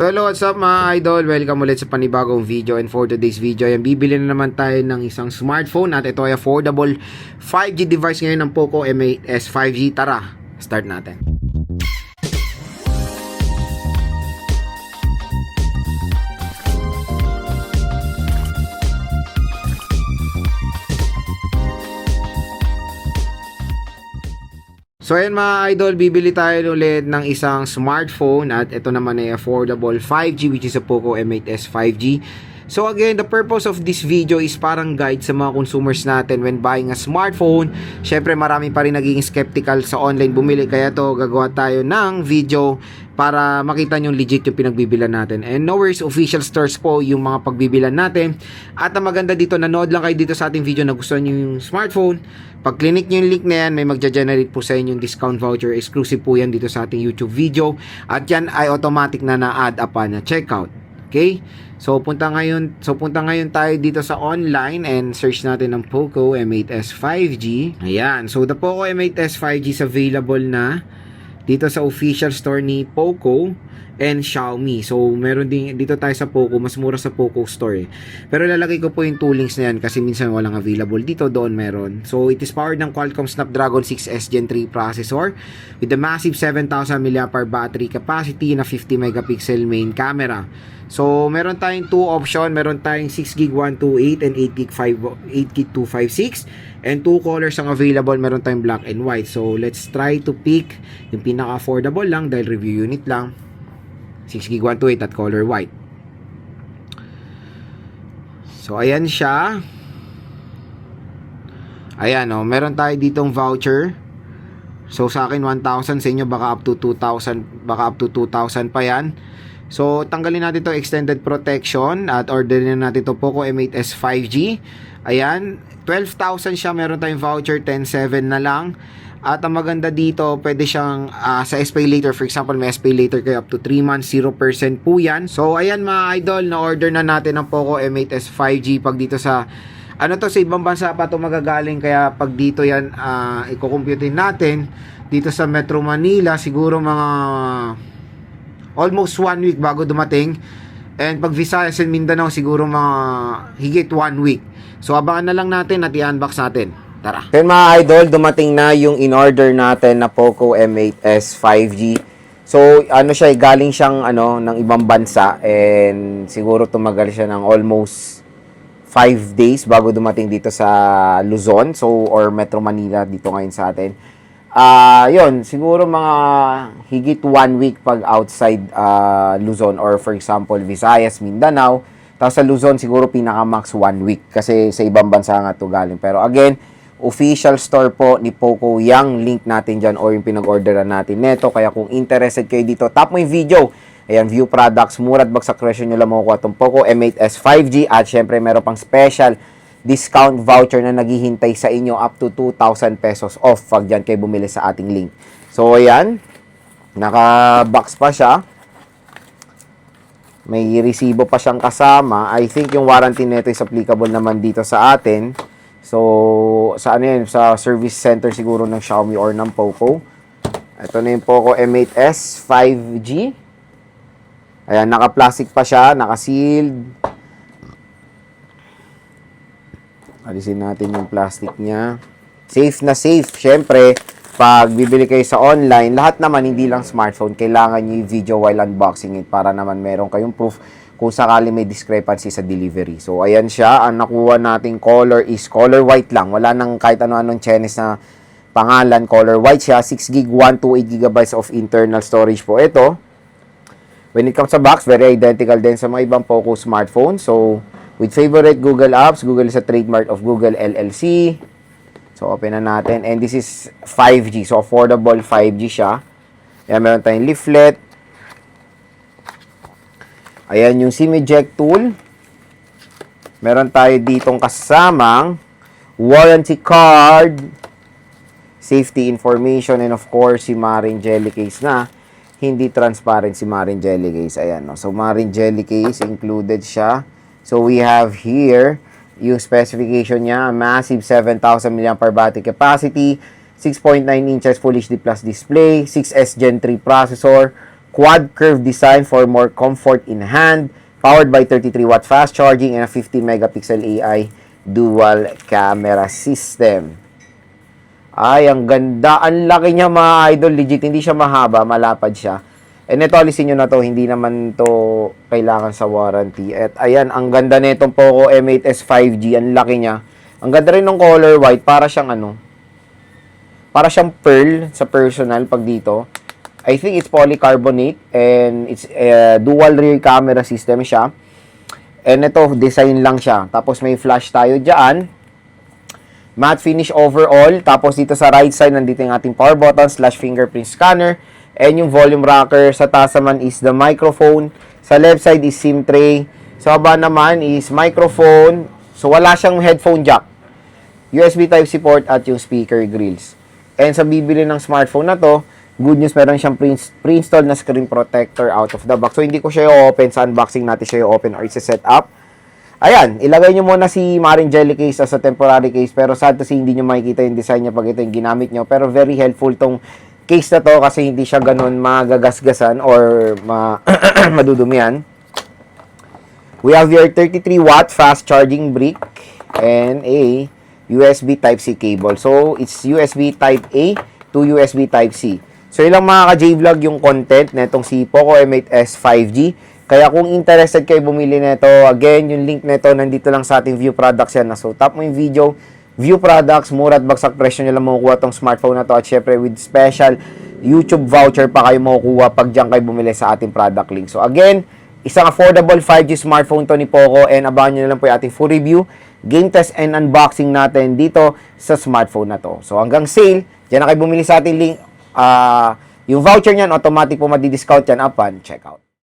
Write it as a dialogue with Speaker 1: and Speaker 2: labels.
Speaker 1: Hello, what's up mga idol? Welcome ulit sa panibagong video, and for today's video ay bibili na naman tayo ng isang smartphone at ito ay affordable 5G device ngayon ng Poco M8s 5G. Tara, start natin. So ayan mga idol, bibili tayo ulit ng isang smartphone at ito naman ay affordable 5G which is a Poco M8s 5G. So again, the purpose of this video is parang guide sa mga consumers natin when buying a smartphone. Syempre marami pa rin naging skeptical sa online bumili, kaya to gagawa tayo ng video para makita nyo legit yung pinagbibilan natin. And no worries, official stores po yung mga pagbibilan natin. At ang maganda dito, nanood lang kayo dito sa ating video na gusto nyo yung smartphone. Pag click nyo yung link na yan, may magja-generate po sa inyo yung discount voucher. Exclusive po yan dito sa ating YouTube video. At yan ay automatic na na-add upon na checkout. Okay? So punta ngayon tayo dito sa online and search natin ng Poco M8s 5G. Ayan. So the Poco M8s 5G is available na dito sa official store ni Poco and Xiaomi. So meron din dito tayo sa Poco, mas mura sa Poco store. Pero lalagay ko po yung two links na yan kasi minsan walang available dito, doon meron. So it is powered ng Qualcomm Snapdragon 6s Gen 3 processor with a massive 7,000 mAh battery capacity na 50 megapixel main camera. So meron tayong two option, meron tayong 6GB 128 and 8GB 256, and two colors ang available, meron tayong black and white. So let's try to pick yung pinaka affordable lang dahil review unit lang, 6GB 128 at color white. So ayan siya. Ayan oh, meron tayo ditong voucher. So sa akin 1,000, sa inyo baka up to 2,000, baka up to 2,000 pa yan. So tanggalin natin to extended protection at orderin natin to Poco M8s 5G. Ayan, 12,000 siya, meron tayong voucher 10,700 na lang. At ang maganda dito, pwede siyang sa SPay later, for example may SPay later kayo up to 3 months, 0% po yan. So ayan mga idol, na order na natin ang Poco M8s 5G. Pag dito sa ano to, sa ibang bansa pa to magagaling, kaya pag dito yan i-compute natin dito sa Metro Manila, siguro mga almost 1 week bago dumating. And pag Visayas and Mindanao, siguro mga higit 1 week. So abangan na lang natin at i-unbox natin. Tara. Then mga idol, dumating na yung in-order natin na Poco M8s 5G. So ano siya, galing siyang ng ibang bansa, and siguro tumagal siya ng almost 5 days bago dumating dito sa Luzon, so or Metro Manila dito ngayon sa atin. Yun, siguro mga higit 1 week pag outside Luzon, or for example Visayas, Mindanao. Tapos sa Luzon siguro pinaka max 1 week kasi sa ibang bansa nga to galing. Pero again, official store po ni Poco yung link natin dyan or yung pinag-orderan natin neto. Kaya kung interested kayo dito, tap mo yung video. Ayan, view products, mura at bagsak presyo nyo lang makukuha itong Poco M8s 5G. At syempre meron pang special discount voucher na naghihintay sa inyo up to 2,000 pesos off pag dyan kayo bumili sa ating link. So ayan, naka-box pa siya. May resibo pa siyang kasama. I think yung warranty nito is applicable naman dito sa atin. So sa ano yan, sa service center siguro ng Xiaomi or ng Poco. Ito na yung Poco M8s 5G. Ayan, naka-plastic pa siya, naka-sealed. Alisin natin yung plastic niya. Safe na safe. Syempre, pag bibili kayo sa online, lahat naman, hindi lang smartphone, kailangan nyo yung video while unboxing it para naman meron kayong proof kung sakali may discrepancy sa delivery. So, ayan siya. Ang nakuha nating color is color white lang. Wala nang kahit ano-anong Chinese na pangalan. Color white siya. 6GB 128GB of internal storage po ito. When it comes sa box, very identical din sa mga ibang Poco smartphone. So, with favorite Google apps, Google is a trademark of Google LLC. So, open na natin. And this is 5G. So, affordable 5G siya. Ayan, meron tayong leaflet. Ayan yung SIM eject tool. Meron tayo ditong kasamang warranty card, safety information, and of course, si Marine Jelly Case na hindi transparent si Marine Jelly Case. Ayan, no? So, Marine Jelly Case included siya. So, we have here yung specification niya, massive 7,000 mAh battery capacity, 6.9 inches Full HD Plus display, 6S Gen 3 processor, quad curve design for more comfort in hand, powered by 33-watt fast charging and a 15-megapixel AI dual camera system. Ay, ang ganda. Ang laki niya mga idol. Legit, hindi siya mahaba. Malapad siya. And ito, alisin nyo na to. Hindi naman to kailangan sa warranty. At ayan, ang ganda nitong Poco M8s 5G. Ang laki niya. Ang ganda rin ng color white. Para siyang para siyang pearl sa personal pag dito. I think it's polycarbonate. And it's dual rear camera system siya. And ito, design lang siya. Tapos may flash tayo dyan. Matte finish overall. Tapos dito sa right side, nandito yung ating power button / fingerprint scanner. And yung volume rocker. Sa taas naman is the microphone. Sa left side is SIM tray. Sa baba naman is microphone. So wala siyang headphone jack. USB Type-C port at yung speaker grills. And sa bibili ng smartphone na to, good news, meron siyang pre-installed na screen protector out of the box. So hindi ko siya i-open. Sa unboxing natin siya i-open or i-set up. Ayan, ilagay nyo muna si Marin Jelly case as a temporary case. Pero sad to say, hindi nyo makikita yung design niya pag ito yung ginamit nyo. Pero very helpful tong case na to kasi hindi siya ganun magagasgasan or madudumian. We have your 33-watt fast charging brick and a USB Type-C cable. So, it's USB Type-A to USB Type-C. So, ilang mga ka-J-Vlog yung content na itong si Poco M8s 5G. Kaya kung interested kayo bumili nito, again, yung link nito nandito lang sa ating View Products yan. So, tap mo yung video, View Products, mura at bagsak presyo nyo lang makukuha tong smartphone na to. At syempre, with special YouTube voucher pa kayo makukuha pag dyan kayo bumili sa ating product link. So, again, isang affordable 5G smartphone to ni Poco and abangan nyo na lang po yung ating full review, game test and unboxing natin dito sa smartphone na to. So, hanggang sale, dyan na kayo bumili sa ating link. Yung voucher nyan, automatic po madi-discount yan upon checkout.